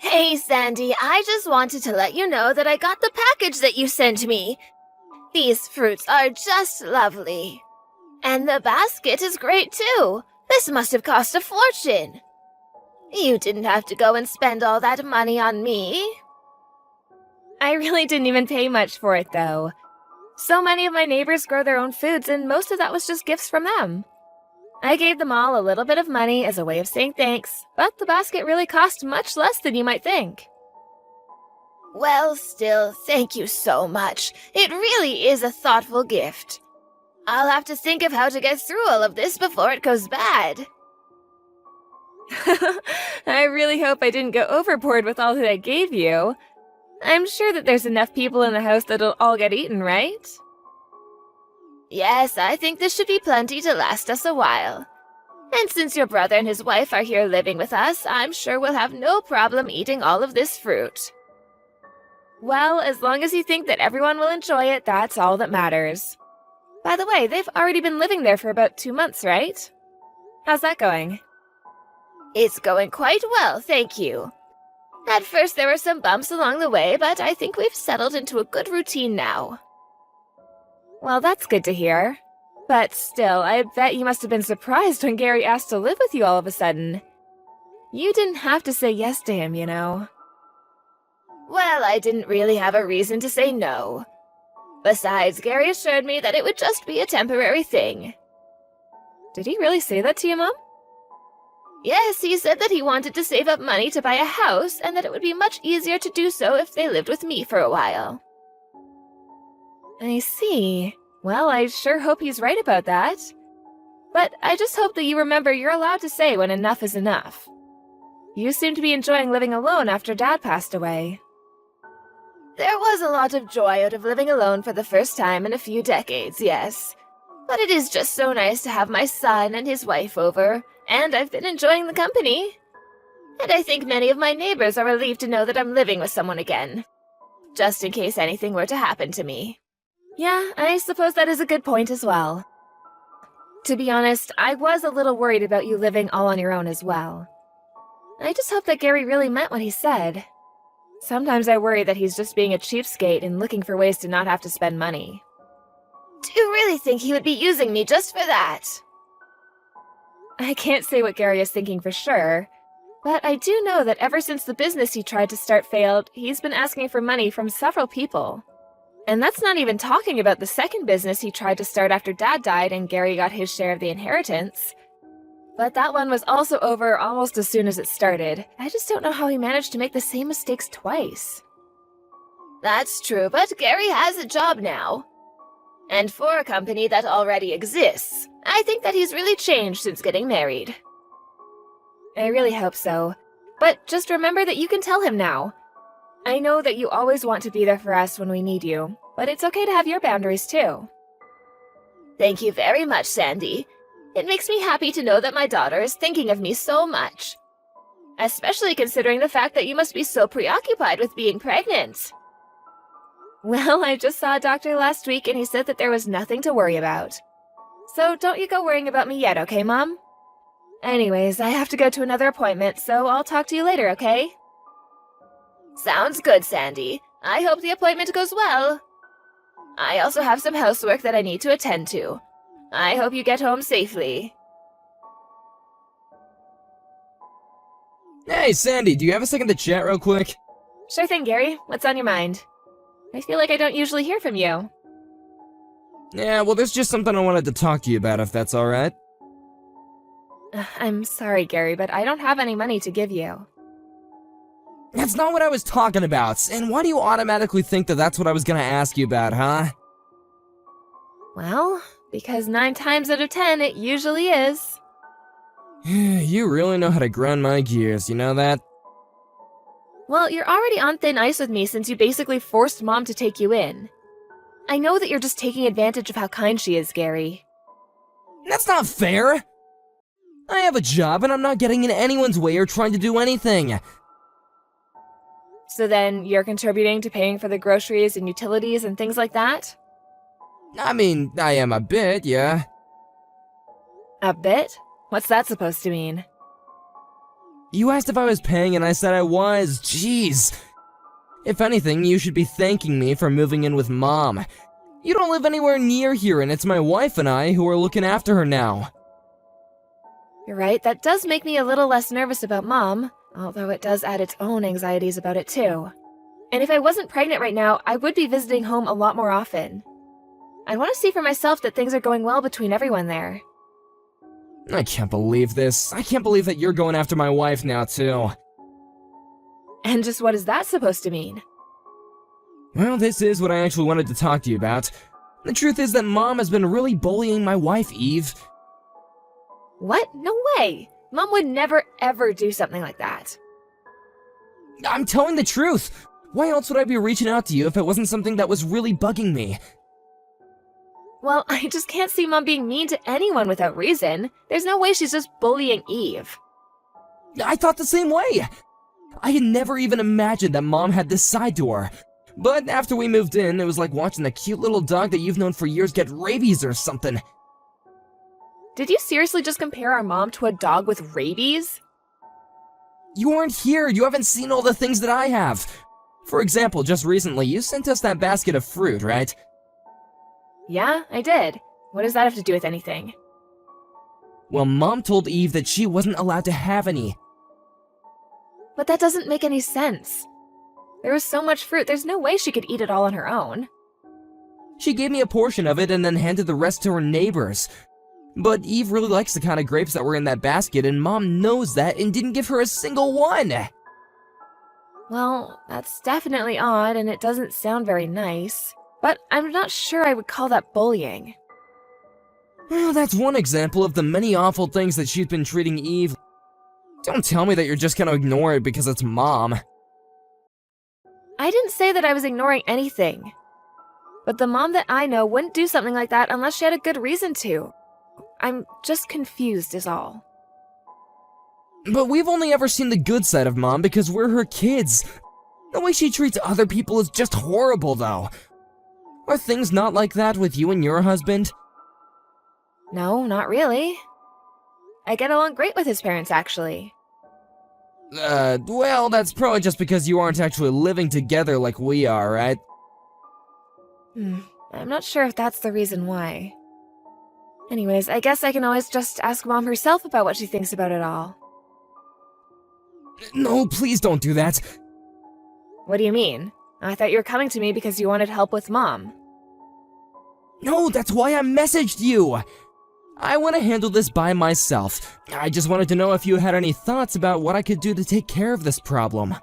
Hey, Sandy, I just wanted to let you know that I got the package that you sent me. These fruits are just lovely. And the basket is great, too. This must have cost a fortune. You didn't have to go and spend all that money on me. I really didn't even pay much for it, though. So many of my neighbors grow their own foods, and most of that was just gifts from them. I gave them all a little bit of money as a way of saying thanks, but the basket really cost much less than you might think. Well, still, thank you so much. It really is a thoughtful gift. I'll have to think of how to get through all of this before it goes bad. I really hope I didn't go overboard with all that I gave you. I'm sure that there's enough people in the house that'll all get eaten, right? Yes, I think this should be plenty to last us a while. And since your brother and his wife are here living with us, I'm sure we'll have no problem eating all of this fruit. Well, as long as you think that everyone will enjoy it, that's all that matters. By the way, they've already been living there for about 2 months, right? How's that going? It's going quite well, thank you. At first there were some bumps along the way, but I think we've settled into a good routine now. Well, that's good to hear. But still, I bet you must have been surprised when Gary asked to live with you all of a sudden. You didn't have to say yes to him, you know. Well, I didn't really have a reason to say no. Besides, Gary assured me that it would just be a temporary thing. Did he really say that to you, Mom? Yes, he said that he wanted to save up money to buy a house, and that it would be much easier to do so if they lived with me for a while. I see. Well, I sure hope he's right about that. But I just hope that you remember you're allowed to say when enough is enough. You seem to be enjoying living alone after Dad passed away. There was a lot of joy out of living alone for the first time in a few decades, yes. But it is just so nice to have my son and his wife over, and I've been enjoying the company. And I think many of my neighbors are relieved to know that I'm living with someone again, just in case anything were to happen to me. Yeah, I suppose that is a good point as well. To be honest, I was a little worried about you living all on your own as well. I just hope that Gary really meant what he said. Sometimes I worry that he's just being a cheapskate and looking for ways to not have to spend money. Do you really think he would be using me just for that? I can't say what Gary is thinking for sure, but I do know that ever since the business he tried to start failed, he's been asking for money from several people. And that's not even talking about the second business he tried to start after Dad died and Gary got his share of the inheritance. But that one was also over almost as soon as it started. I just don't know how he managed to make the same mistakes twice. That's true, but Gary has a job now. And for a company that already exists, I think that he's really changed since getting married. I really hope so. But just remember that you can tell him now. I know that you always want to be there for us when we need you, but it's okay to have your boundaries too. Thank you very much, Sandy. It makes me happy to know that my daughter is thinking of me so much. Especially considering the fact that you must be so preoccupied with being pregnant. Well, I just saw a doctor last week and he said that there was nothing to worry about. So don't you go worrying about me yet, okay, Mom? Anyways, I have to go to another appointment, so I'll talk to you later, okay? Sounds good, Sandy. I hope the appointment goes well. I also have some housework that I need to attend to. I hope you get home safely. Hey, Sandy, do you have a second to chat real quick? Sure thing, Gary. What's on your mind? I feel like I don't usually hear from you. Yeah, well, there's just something I wanted to talk to you about, if that's alright. I'm sorry, Gary, but I don't have any money to give you. That's not what I was talking about, and why do you automatically think that that's what I was gonna ask you about, huh? Well, because 9 times out of 10, it usually is. You really know how to grind my gears, you know that? Well, you're already on thin ice with me since you basically forced Mom to take you in. I know that you're just taking advantage of how kind she is, Gary. That's not fair! I have a job and I'm not getting in anyone's way or trying to do anything. So then, you're contributing to paying for the groceries and utilities and things like that? I mean, I am a bit, yeah. A bit? What's that supposed to mean? You asked if I was paying and I said I was. Jeez. If anything, you should be thanking me for moving in with Mom. You don't live anywhere near here and it's my wife and I who are looking after her now. You're right, that does make me a little less nervous about Mom, although it does add its own anxieties about it too. And if I wasn't pregnant right now, I would be visiting home a lot more often. I want to see for myself that things are going well between everyone there. I can't believe this. I can't believe that you're going after my wife now, too. And just what is that supposed to mean? Well, this is what I actually wanted to talk to you about. The truth is that Mom has been really bullying my wife, Eve. What? No way! Mom would never ever do something like that. I'm telling the truth. Why else would I be reaching out to you if it wasn't something that was really bugging me? Well, I just can't see Mom being mean to anyone without reason. There's no way she's just bullying Eve. I thought the same way. I had never even imagined that Mom had this side to her. But after we moved in, it was like watching the cute little dog that you've known for years get rabies or something. Did you seriously just compare our mom to a dog with rabies? You weren't here. You haven't seen all the things that I have. For example, just recently, you sent us that basket of fruit, right? Yeah, I did. What does that have to do with anything? Well, Mom told Eve that she wasn't allowed to have any. But that doesn't make any sense. There was so much fruit, there's no way she could eat it all on her own. She gave me a portion of it and then handed the rest to her neighbors. But Eve really likes the kind of grapes that were in that basket, and Mom knows that and didn't give her a single one. Well, that's definitely odd, and it doesn't sound very nice. But I'm not sure I would call that bullying. Well, that's one example of the many awful things that she's been treating Eve. Don't tell me that you're just gonna ignore it because it's Mom. I didn't say that I was ignoring anything. But the mom that I know wouldn't do something like that unless she had a good reason to. I'm just confused is all. But we've only ever seen the good side of Mom because we're her kids. The way she treats other people is just horrible, though. Are things not like that with you and your husband? No, not really. I get along great with his parents, actually. Well, that's probably just because you aren't actually living together like we are, right? I'm not sure if that's the reason why. Anyways, I guess I can always just ask Mom herself about what she thinks about it all. No, please don't do that. What do you mean? I thought you were coming to me because you wanted help with Mom. No, that's why I messaged you. I want to handle this by myself. I just wanted to know if you had any thoughts about what I could do to take care of this problem. Are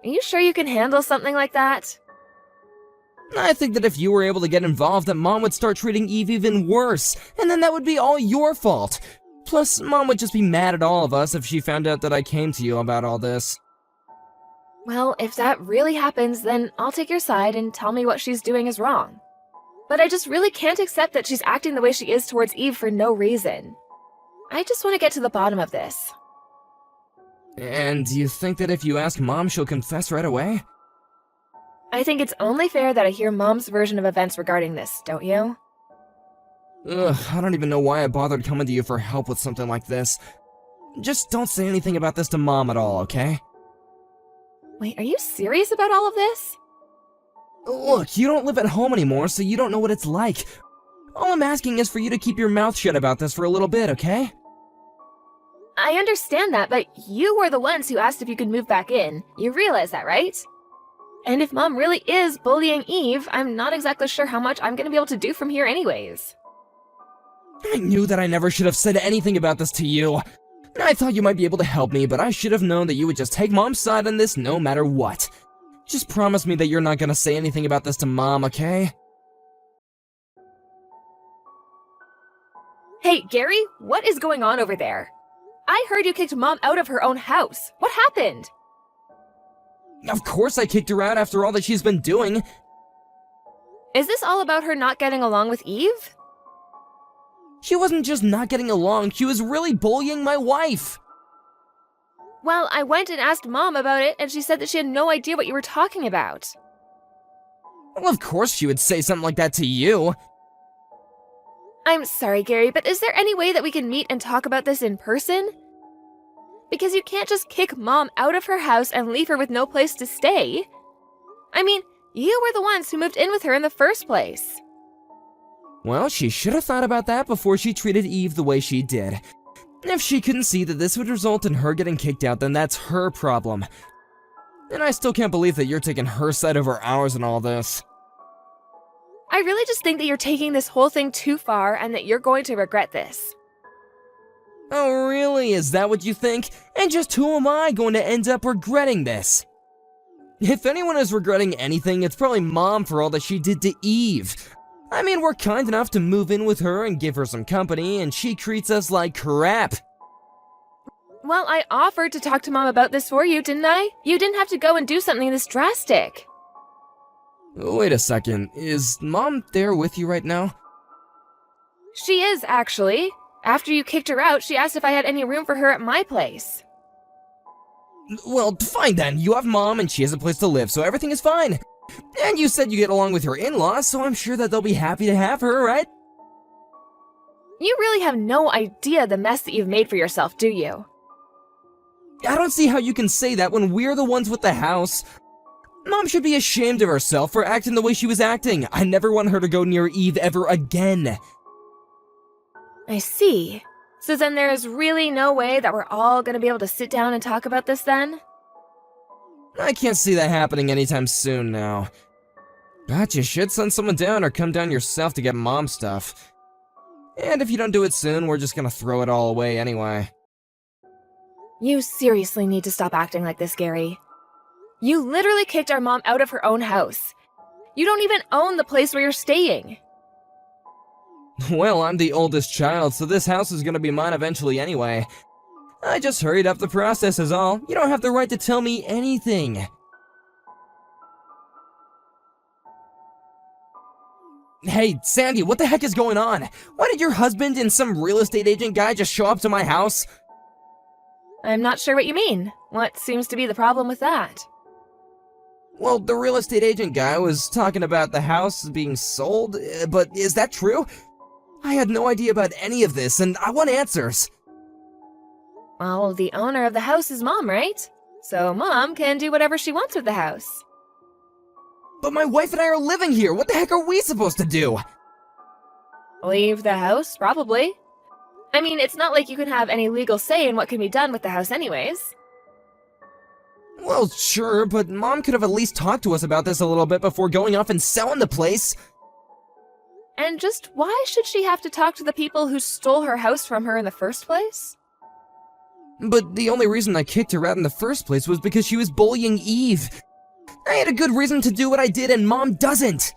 you sure you can handle something like that? I think that if you were able to get involved, that Mom would start treating Eve even worse, and then that would be all your fault. Plus, Mom would just be mad at all of us if she found out that I came to you about all this. Well, if that really happens, then I'll take your side and tell me what she's doing is wrong. But I just really can't accept that she's acting the way she is towards Eve for no reason. I just want to get to the bottom of this. And do you think that if you ask Mom, she'll confess right away? I think it's only fair that I hear Mom's version of events regarding this, don't you? Ugh, I don't even know why I bothered coming to you for help with something like this. Just don't say anything about this to Mom at all, okay? Wait, are you serious about all of this? Look, you don't live at home anymore, so you don't know what it's like. All I'm asking is for you to keep your mouth shut about this for a little bit, okay? I understand that, but you were the ones who asked if you could move back in. You realize that, right? And if Mom really is bullying Eve, I'm not exactly sure how much I'm gonna be able to do from here anyways. I knew that I never should have said anything about this to you. I thought you might be able to help me, but I should have known that you would just take Mom's side on this no matter what. Just promise me that you're not gonna say anything about this to Mom, okay? Hey, Gary, what is going on over there? I heard you kicked Mom out of her own house. What happened? Of course I kicked her out after all that she's been doing. Is this all about her not getting along with Eve? She wasn't just not getting along, she was really bullying my wife. Well, I went and asked Mom about it, and she said that she had no idea what you were talking about. Well, of course she would say something like that to you. I'm sorry, Gary, but is there any way that we can meet and talk about this in person? Because you can't just kick Mom out of her house and leave her with no place to stay. I mean, you were the ones who moved in with her in the first place. Well, she should have thought about that before she treated Eve the way she did. If she couldn't see that this would result in her getting kicked out, then that's her problem. And I still can't believe that you're taking her side over ours in all this. I really just think that you're taking this whole thing too far and that you're going to regret this. Oh really? Is that what you think? And just who am I going to end up regretting this? If anyone is regretting anything, it's probably Mom for all that she did to Eve. I mean, we're kind enough to move in with her and give her some company, and she treats us like crap. Well, I offered to talk to Mom about this for you, didn't I? You didn't have to go and do something this drastic. Wait a second, is Mom there with you right now? She is, actually. After you kicked her out, she asked if I had any room for her at my place. Well, fine then, you have Mom and she has a place to live, so everything is fine. And you said you get along with her in-laws, so I'm sure that they'll be happy to have her, right? You really have no idea the mess that you've made for yourself, do you? I don't see how you can say that when we're the ones with the house. Mom should be ashamed of herself for acting the way she was acting. I never want her to go near Eve ever again. I see. So then there is really no way that we're all going to be able to sit down and talk about this then? I can't see that happening anytime soon now. But you should send someone down or come down yourself to get Mom stuff. And if you don't do it soon, we're just gonna throw it all away anyway. You seriously need to stop acting like this, Gary. You literally kicked our mom out of her own house. You don't even own the place where you're staying. Well, I'm the oldest child, so this house is gonna be mine eventually anyway. I just hurried up the process is all. You don't have the right to tell me anything. Hey, Sandy, what the heck is going on? Why did your husband and some real estate agent guy just show up to my house? I'm not sure what you mean. What seems to be the problem with that? Well, the real estate agent guy was talking about the house being sold, but is that true? I had no idea about any of this, and I want answers. Well, the owner of the house is Mom, right? So Mom can do whatever she wants with the house. But my wife and I are living here. What the heck are we supposed to do? Leave the house, probably. I mean, it's not like you can have any legal say in what can be done with the house anyways. Well, sure, but Mom could have at least talked to us about this a little bit before going off and selling the place. And just why should she have to talk to the people who stole her house from her in the first place? But the only reason I kicked her out in the first place was because she was bullying Eve. I had a good reason to do what I did, and Mom doesn't.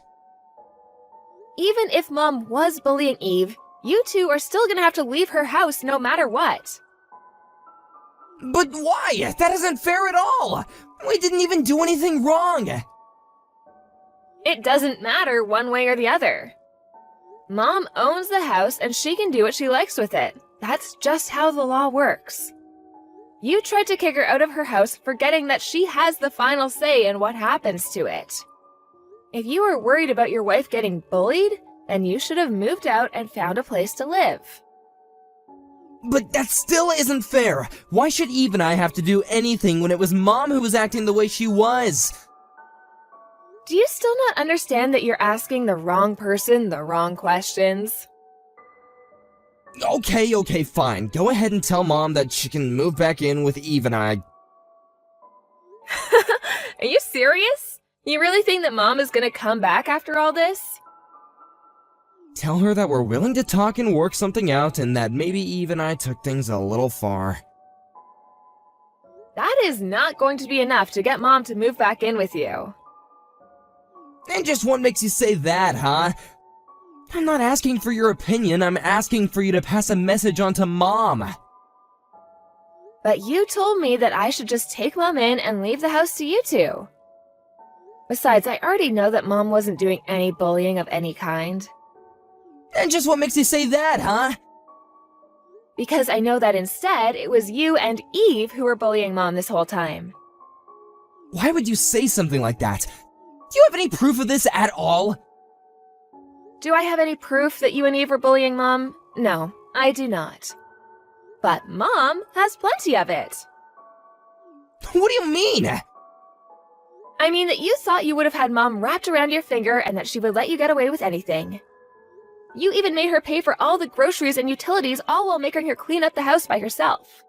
Even if Mom was bullying Eve, you two are still gonna have to leave her house no matter what. But why? That isn't fair at all. We didn't even do anything wrong. It doesn't matter one way or the other. Mom owns the house and she can do what she likes with it. That's just how the law works. You tried to kick her out of her house, forgetting that she has the final say in what happens to it. If you were worried about your wife getting bullied, then you should have moved out and found a place to live. But that still isn't fair. Why should Eve and I have to do anything when it was Mom who was acting the way she was? Do you still not understand that you're asking the wrong person the wrong questions? Okay, fine. Go ahead and tell Mom that she can move back in with Eve and I. Are you serious? You really think that Mom is gonna come back after all this? Tell her that we're willing to talk and work something out, and that maybe Eve and I took things a little far. That is not going to be enough to get Mom to move back in with you. And just what makes you say that, huh? I'm not asking for your opinion, I'm asking for you to pass a message on to Mom. But you told me that I should just take Mom in and leave the house to you two. Besides, I already know that Mom wasn't doing any bullying of any kind. And just what makes you say that, huh? Because I know that instead, it was you and Eve who were bullying Mom this whole time. Why would you say something like that? Do you have any proof of this at all? Do I have any proof that you and Eve were bullying Mom? No, I do not. But Mom has plenty of it. What do you mean? I mean that you thought you would have had Mom wrapped around your finger and that she would let you get away with anything. You even made her pay for all the groceries and utilities, all while making her clean up the house by herself.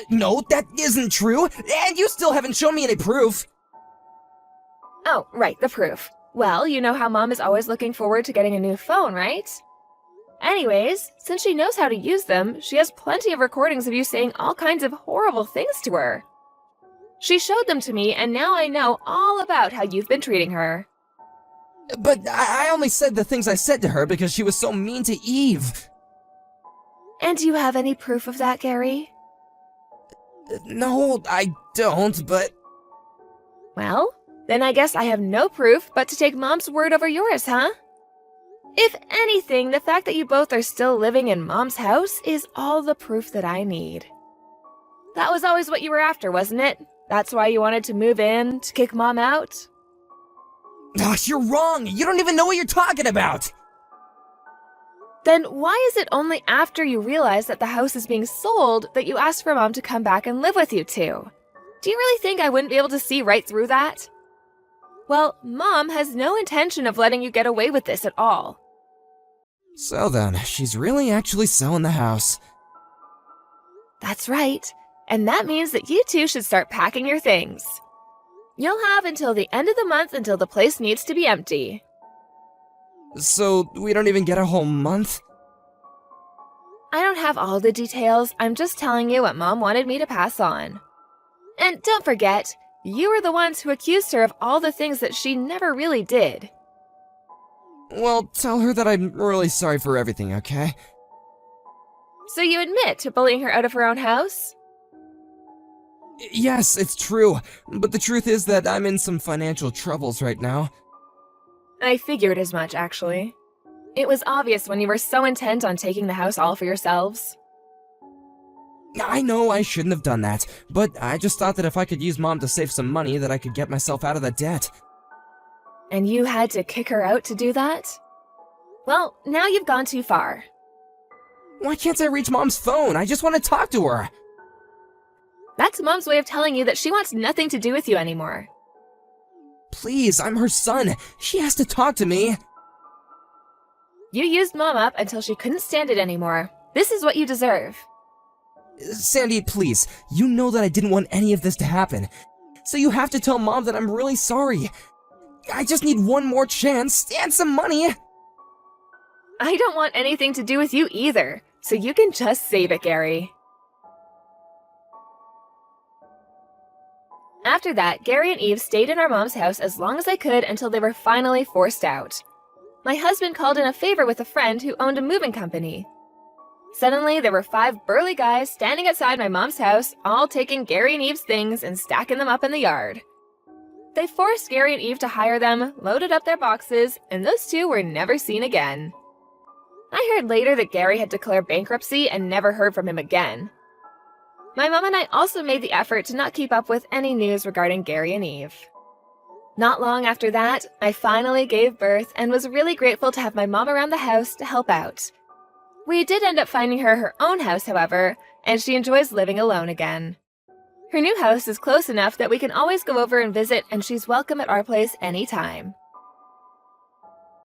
No, that isn't true, and you still haven't shown me any proof. Oh, right, the proof. Well, you know how Mom is always looking forward to getting a new phone, right? Anyways, since she knows how to use them, she has plenty of recordings of you saying all kinds of horrible things to her. She showed them to me, and now I know all about how you've been treating her. But I only said the things I said to her because she was so mean to Eve. And do you have any proof of that, Gary? No, I don't, but... Well, then I guess I have no proof but to take Mom's word over yours, huh? If anything, the fact that you both are still living in Mom's house is all the proof that I need. That was always what you were after, wasn't it? That's why you wanted to move in, to kick Mom out? Oh, you're wrong! You don't even know what you're talking about! Then why is it only after you realize that the house is being sold that you ask for Mom to come back and live with you two? Do you really think I wouldn't be able to see right through that? Well, Mom has no intention of letting you get away with this at all. So then, she's really actually selling the house. That's right. And that means that you two should start packing your things. You'll have until the end of the month until the place needs to be empty. So, we don't even get a whole month? I don't have all the details, I'm just telling you what Mom wanted me to pass on. And don't forget, you were the ones who accused her of all the things that she never really did. Well, tell her that I'm really sorry for everything, okay? So you admit to bullying her out of her own house? Yes, it's true, but the truth is that I'm in some financial troubles right now. I figured as much, actually. It was obvious when you were so intent on taking the house all for yourselves. I know I shouldn't have done that, but I just thought that if I could use Mom to save some money that I could get myself out of the debt. And you had to kick her out to do that? Well, now you've gone too far. Why can't I reach Mom's phone? I just want to talk to her. That's Mom's way of telling you that she wants nothing to do with you anymore. Please, I'm her son. She has to talk to me. You used Mom up until she couldn't stand it anymore. This is what you deserve. Sandy, please. You know that I didn't want any of this to happen. So you have to tell Mom that I'm really sorry. I just need one more chance and some money. I don't want anything to do with you either, so you can just save it, Gary. After that, Gary and Eve stayed in our mom's house as long as they could until they were finally forced out. My husband called in a favor with a friend who owned a moving company. Suddenly, there were 5 burly guys standing outside my mom's house, all taking Gary and Eve's things and stacking them up in the yard. They forced Gary and Eve to hire them, loaded up their boxes, and those two were never seen again. I heard later that Gary had declared bankruptcy and never heard from him again. My mom and I also made the effort to not keep up with any news regarding Gary and Eve. Not long after that, I finally gave birth and was really grateful to have my mom around the house to help out. We did end up finding her her own house, however, and she enjoys living alone again. Her new house is close enough that we can always go over and visit, and she's welcome at our place anytime.